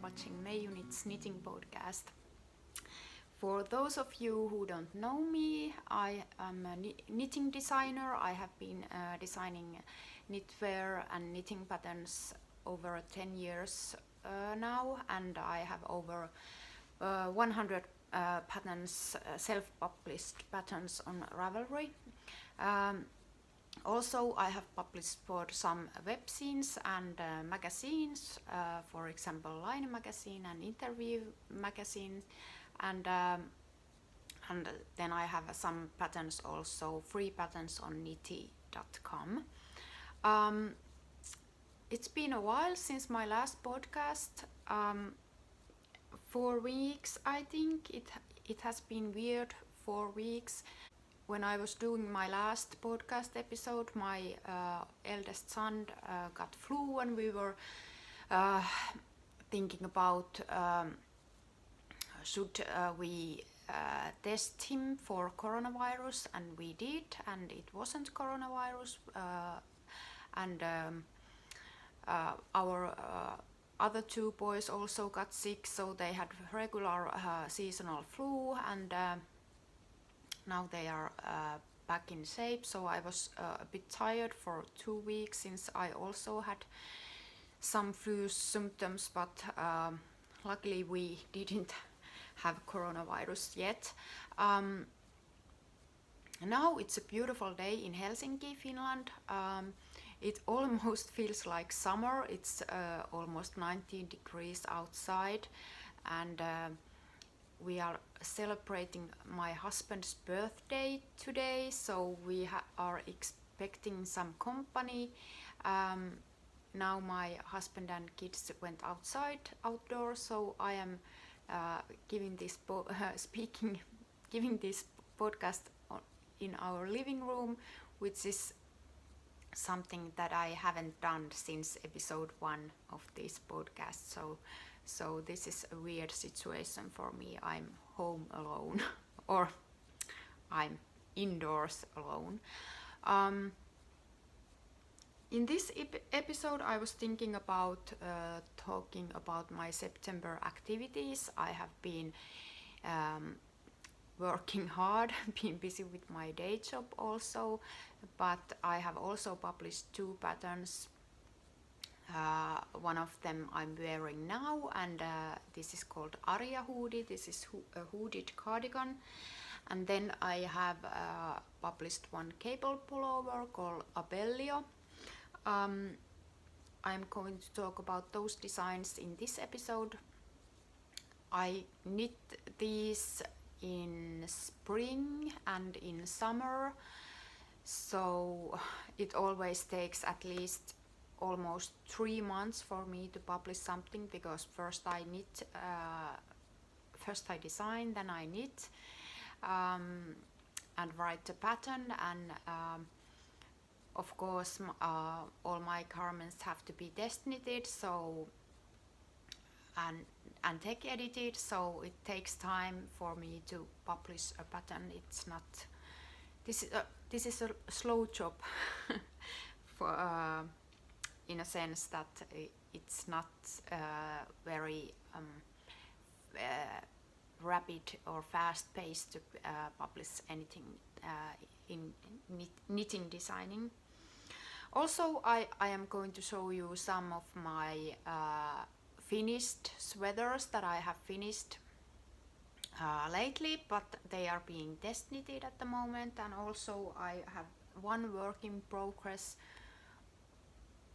watching Meijuknits knitting podcast. For those of you who don't know me, I am a knitting designer. I have been designing knitwear and knitting patterns over 10 years now, and I have over 100 patterns, self-published patterns on Ravelry. Also, I have published for some webzines and magazines, for example, Line magazine and Interview magazine, and then I have some patterns also, free patterns on knitty.com. It's been a while since my last podcast. 4 weeks, I think. It has been weird 4 weeks. When I was doing my last podcast episode, my eldest son got flu, and we were thinking about should we test him for coronavirus, and we did, and it wasn't coronavirus, and our other 2 boys also got sick, so they had regular seasonal flu, and now they are back in shape. So I was a bit tired for 2 weeks since I also had some flu symptoms, but luckily we didn't have coronavirus yet. Now it's a beautiful day in Helsinki, Finland. It almost feels like summer. It's almost 19 degrees outside, and we are celebrating my husband's birthday today, so we are expecting some company. Now my husband and kids went outdoors, so I am giving this podcast in our living room, which is something that I haven't done since episode 1 of this podcast. So this is a weird situation for me. I'm home alone or I'm indoors alone. In this episode I was thinking about talking about my September activities. I have been working hard, been busy with my day job also, but I have also published 2 patterns. One of them I'm wearing now, and this is called Arja hoodie. This is a hooded cardigan. And then I have published one cable pullover called Abellio. I'm going to talk about those designs in this episode. I knit these in spring and in summer, so it always takes at least almost 3 months for me to publish something, because first I design, then I knit and write the pattern, and of course all my garments have to be test knitted, so and tech edited, so it takes time for me to publish a pattern. It's not, this is a slow job for in a sense that it's not very rapid or fast paced to publish anything in knitting designing. Also, I am going to show you some of my finished sweaters that I have finished lately, but they are being test knitted at the moment, and also I have one work in progress,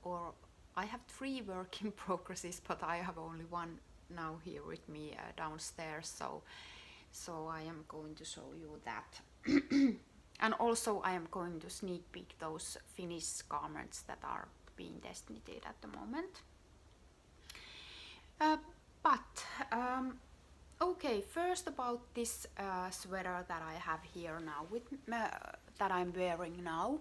or I have 3 work in progresses, but I have only one now here with me downstairs, so I am going to show you that. And also I am going to sneak peek those finished garments that are being test knitted at the moment. Okay, first about this sweater that I have here now with that I'm wearing now.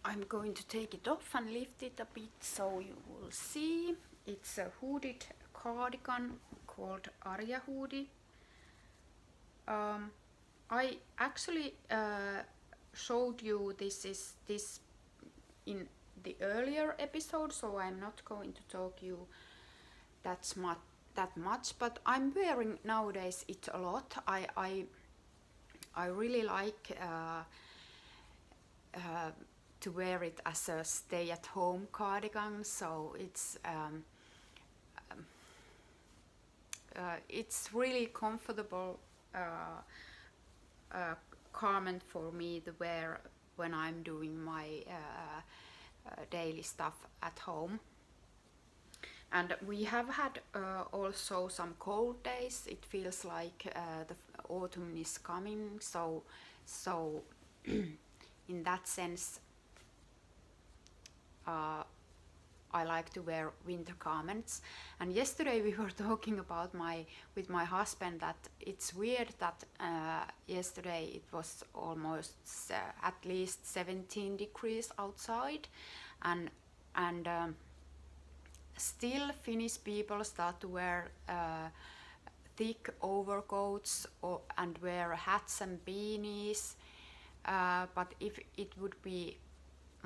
I'm going to take it off and lift it a bit so you will see. It's a hooded cardigan called Arja hoodie. I actually showed you this in the earlier episode, so I'm not going to talk you that much, but I'm wearing nowadays it a lot. I really like to wear it as a stay-at-home cardigan, so it's really comfortable garment for me to wear when I'm doing my daily stuff at home. And we have had also some cold days. It feels like the autumn is coming, so in that sense I like to wear winter garments. And yesterday we were talking about with my husband that it's weird that yesterday it was almost at least 17 degrees outside, and still Finnish people start to wear thick overcoats and wear hats and beanies, but if it would be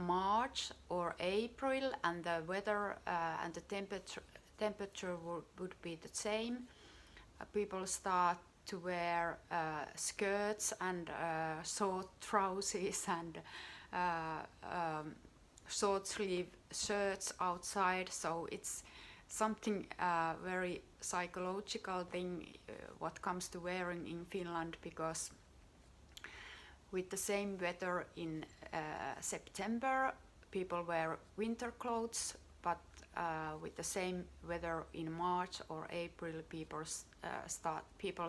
March or April and the weather and the temperature would be the same, people start to wear skirts and short trousers and short sleeve shirts outside. So it's something very psychological thing what comes to wearing in Finland, because with the same weather in September people wear winter clothes, but with the same weather in March or April people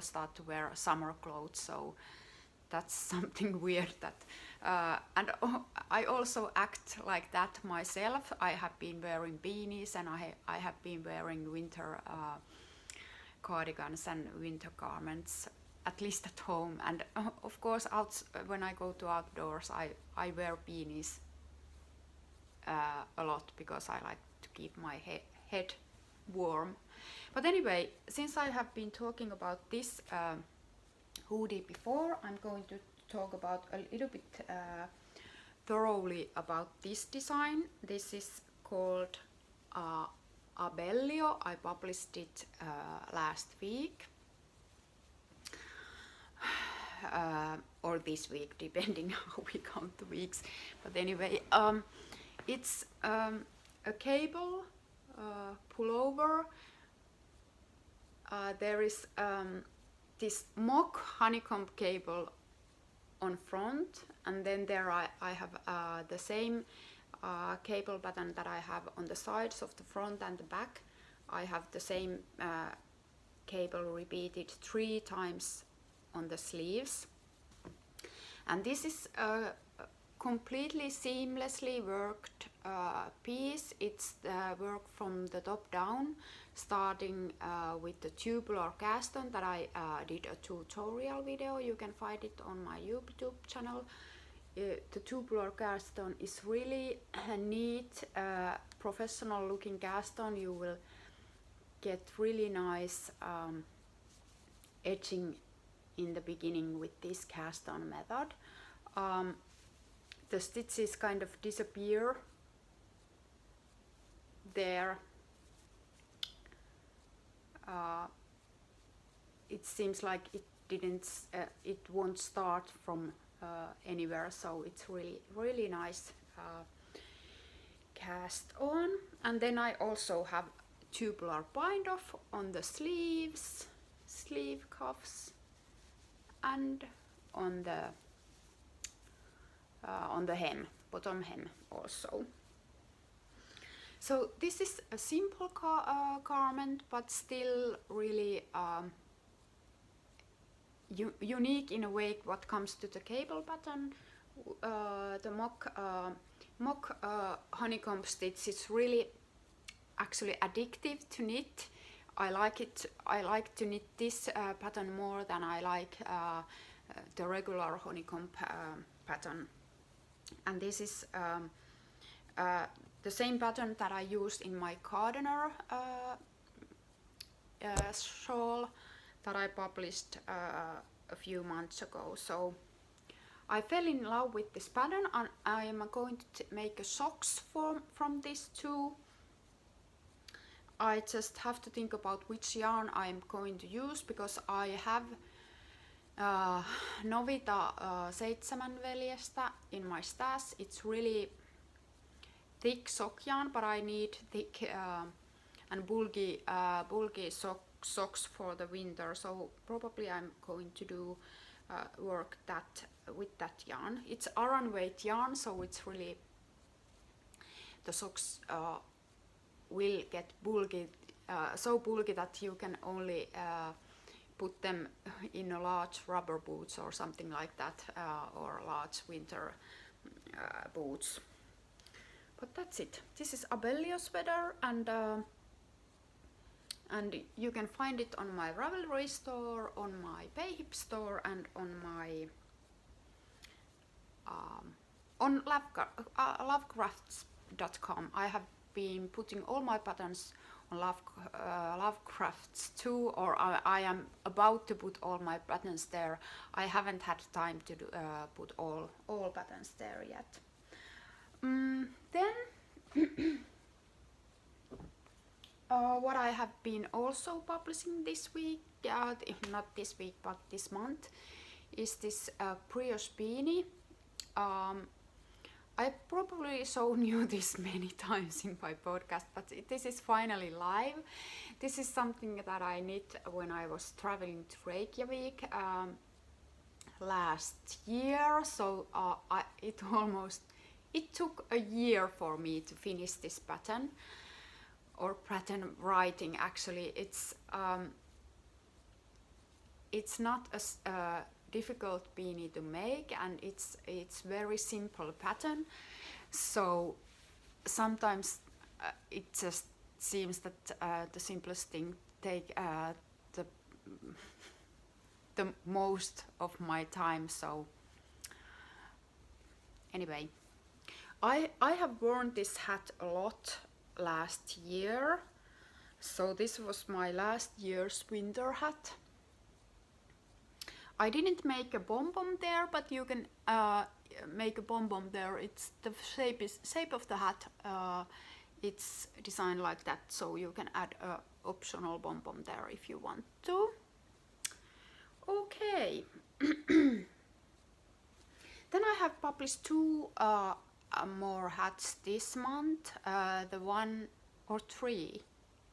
start to wear summer clothes. So that's something weird that and I also act like that myself. I have been wearing beanies and I have been wearing winter cardigans and winter garments, at least at home. And of course when I go to outdoors I wear beanies a lot, because I like to keep my head warm. But anyway, since I have been talking about this hoodie before, I'm going to talk about a little bit thoroughly about this design. This is called Abellio. I published it last week or this week, depending how we count the weeks. But anyway, it's a cable pullover. There is this mock honeycomb cable on front, and then there I have the same cable pattern that I have on the sides of the front and the back. I have the same cable repeated 3 times on the sleeves, and this is a completely seamlessly worked piece. It's work from the top down, starting with the tubular cast on that I did a tutorial video. You can find it on my YouTube channel. The tubular cast on is really a neat, professional looking cast on. You will get really nice edging in the beginning with this cast on method. The stitches kind of disappear there. It seems like it won't start from anywhere, so it's really nice cast on. And then I also have tubular bind off on the sleeves, sleeve cuffs, and on the hem, bottom hem also. So this is a simple garment, but still really unique in a way what comes to the cable pattern. The mock honeycomb stitch is really actually addictive to knit. I like to knit this pattern more than I like the regular honeycomb pattern. And this is the same pattern that I used in my gardener shawl that I published a few months ago. So I fell in love with this pattern and I am going to make a socks from this too. I just have to think about which yarn I'm going to use because I have Novita 7 veljestä in my stash. It's really thick sock yarn, but I need thick and bulky socks for the winter, so probably I'm going to do work that with that yarn. It's Aran weight yarn, so it's really the socks will get bulky, so bulky that you can only put them in a large rubber boots or something like that, or large winter boots. But that's it. This is Abellio sweater, and you can find it on my Ravelry store, on my Payhip store, and on my on lovecrafts.com. I have been putting all my patterns on Lovecrafts too, or I am about to put all my patterns there. I haven't had time to put all patterns there yet. Then what I have been also publishing this week, not this week but this month, is this Prius Beanie. I probably shown you this many times in my podcast, but this is finally live. This is something that I knit when I was traveling to Reykjavik last year, so it took a year for me to finish this pattern, or pattern writing actually. It's not a difficult beanie to make, and it's very simple pattern, so sometimes it just seems that the simplest thing take the most of my time. So anyway, I have worn this hat a lot last year, so this was my last year's winter hat. I didn't make a pom-pom there, but you can make a pom-pom there. It's the shape of the hat. It's designed like that, so you can add a optional pom-pom there if you want to. Okay. Then I have published two more hats this month. The one or three,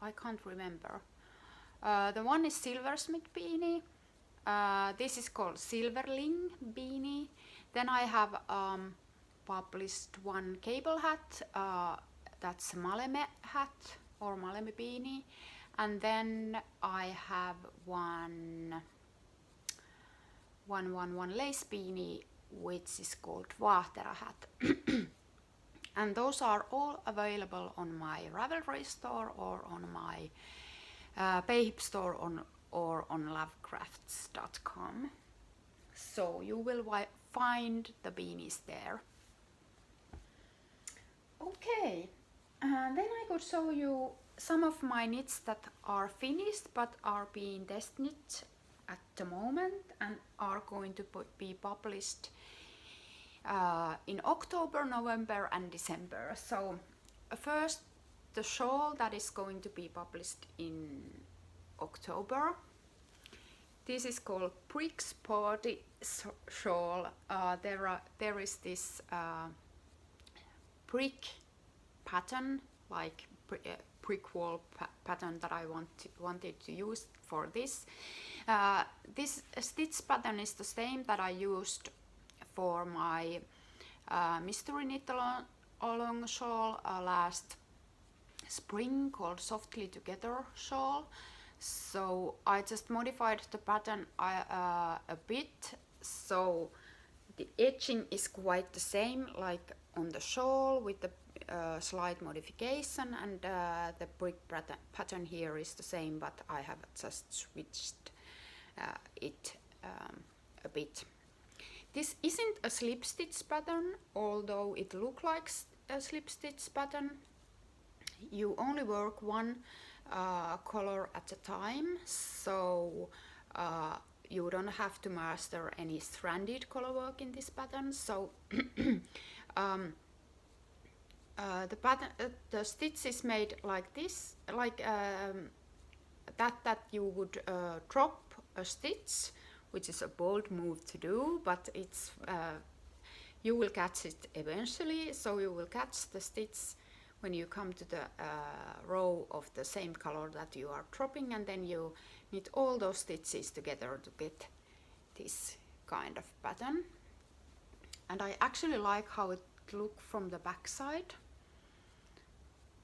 I can't remember. The one is Silversmith Beanie. This is called Silverling Beanie. Then I have published one cable hat, that's Maleme hat or Maleme Beanie. And then I have one lace beanie, which is called Vahtera hat. And those are all available on my Ravelry store or on my Payhip store or on lovecrafts.com. So you will find the beanies there. Okay, then I could show you some of my knits that are finished but are being test knit at the moment and are going to be published in October, November and December. So first, the shawl that is going to be published in October. This is called Prix Party Shawl. There is this brick pattern, like brick wall pattern that I wanted to use for this. This stitch pattern is the same that I used for my mystery knit along shawl last spring, called Softly Together Shawl. So I just modified the pattern a bit, so the edging is quite the same like on the shawl, with the slight modification, and the brick pattern here is the same, but I have just switched it a bit. This isn't a slip stitch pattern, although it looks like a slip stitch pattern. You only work one color at a time, so you don't have to master any stranded color work in this pattern. So the pattern, the stitch is made like this, like that you would drop a stitch, which is a bold move to do, but it's you will catch it eventually. So you will catch the stitch when you come to the row of the same color that you are dropping, and then you knit all those stitches together to get this kind of pattern. And I actually like how it looks from the back side.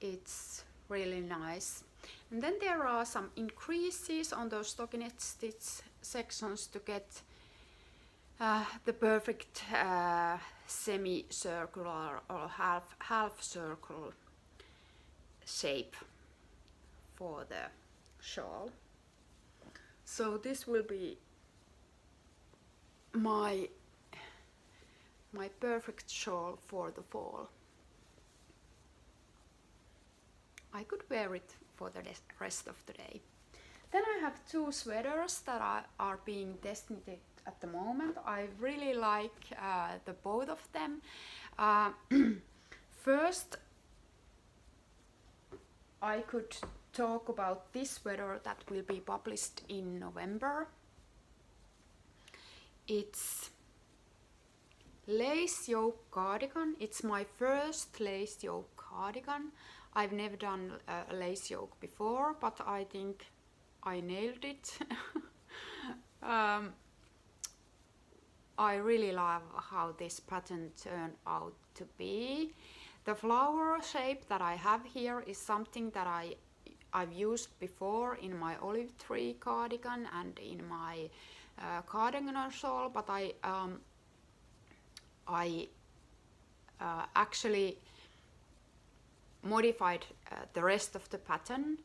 It's really nice. And then there are some increases on those stockinette stitch sections to get the perfect semi-circular or half circle shape for the shawl. So this will be my perfect shawl for the fall. I could wear it for the rest of the day. Then I have two sweaters that are being tested at the moment. I really like the both of them. First, I could talk about this sweater that will be published in November. It's lace yoke cardigan. It's my first lace yoke cardigan. I've never done a lace yoke before, but I think I nailed it. I really love how this pattern turned out to be. The flower shape that I have here is something that I've used before in my olive tree cardigan and in my cardigan shawl, but I actually modified the rest of the pattern,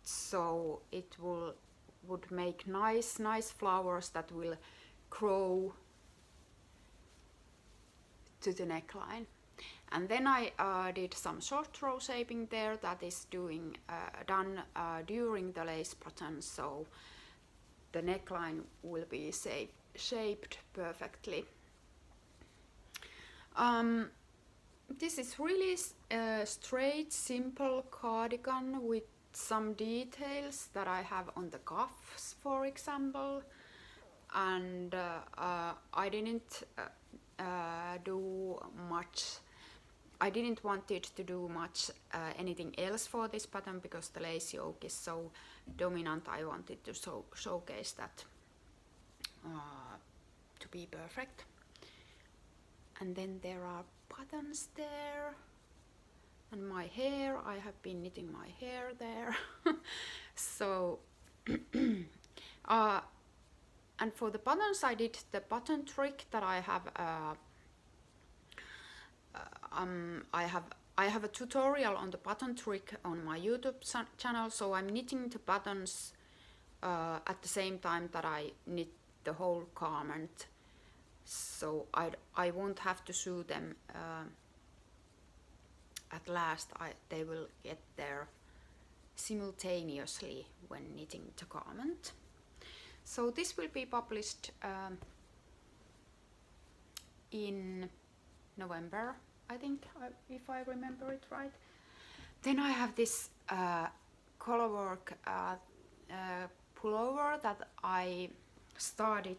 so it would make nice flowers that will grow to the neckline. And then I did some short row shaping there that is done during the lace pattern, so the neckline will be shaped perfectly. This is really straight, simple cardigan with some details that I have on the cuffs, for example, and I didn't do much. I didn't want it to do much anything else for this pattern because the lace yoke is so dominant. I wanted to showcase that to be perfect. And then there are buttons there, and my hair, I have been knitting my hair there. So and for the buttons I did the button trick that I have a tutorial on the button trick on my YouTube channel, so I'm knitting the buttons at the same time that I knit the whole garment, so I won't have to sew them at last. They will get there simultaneously when knitting the garment. So this will be published in November, I think, if I remember it right. Then I have this color work pullover that I started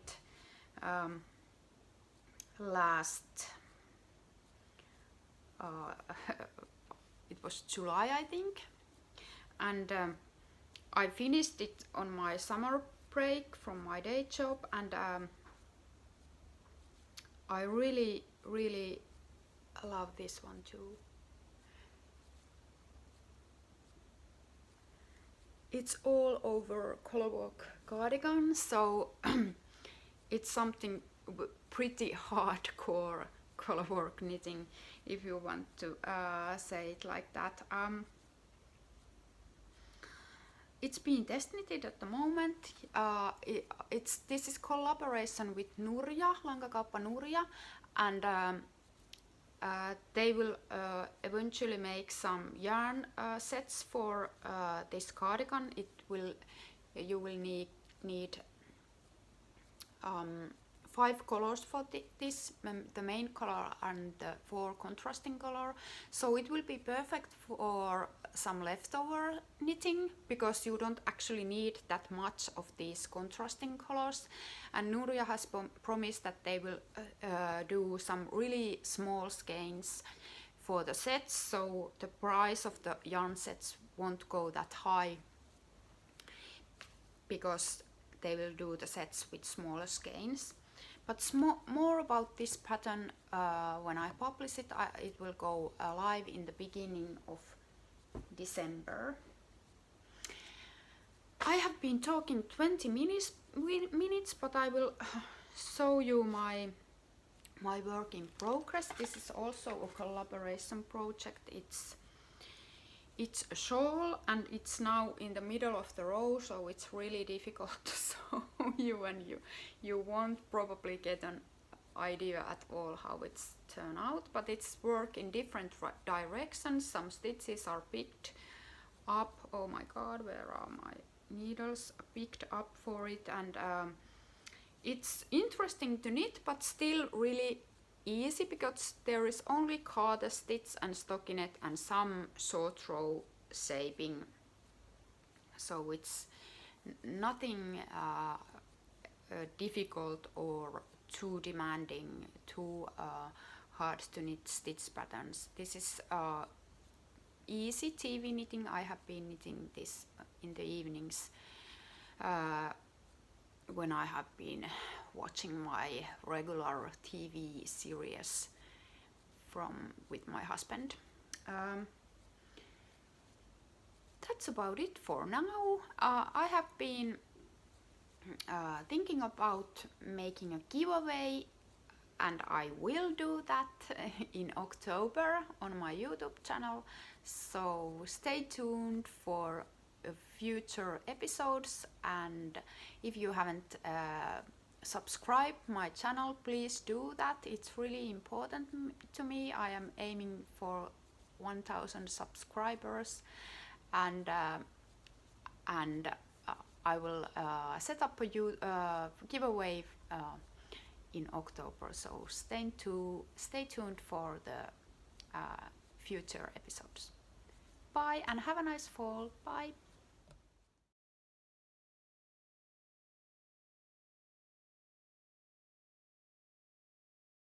last it was July, I think, and I finished it on my summer break from my day job, and I really love this one too. It's all over Color Work Cardigan, so it's something pretty hardcore color work knitting, if you want to say it like that. It's being test knitted at the moment. This is collaboration with Nurja, Langakauppa Nurja, and they will eventually make some yarn sets for this cardigan. You will need 5 colors for this, the main color and the 4 contrasting color. So it will be perfect for some leftover knitting, because you don't actually need that much of these contrasting colors. And Nuria has promised that they will do some really small skeins for the sets, so the price of the yarn sets won't go that high, because they will do the sets with smaller skeins. But more about this pattern when I publish it. It will go live in the beginning of December. I have been talking 20 minutes, but I will show you my work in progress. This is also a collaboration project. It's a shawl, and it's now in the middle of the row, so it's really difficult to show you, and you won't probably get an idea at all how it's turned out. But it's work in different directions. Some stitches are picked up. Oh my god, where are my needles? Picked up for it, and it's interesting to knit, but still really easy, because there is only garter stitch and stockinette and some short row shaping, so it's nothing difficult or too demanding, too hard to knit stitch patterns. This is easy TV knitting. I have been knitting this in the evenings when I have been watching my regular TV series with my husband. That's about it for now. I have been thinking about making a giveaway, and I will do that in October on my YouTube channel, so stay tuned for future episodes. And if you haven't subscribed my channel, please do that. It's really important to me. I am aiming for 1000 subscribers, and I will set up a giveaway in October, so stay tuned for the future episodes. Bye, and have a nice fall. Bye.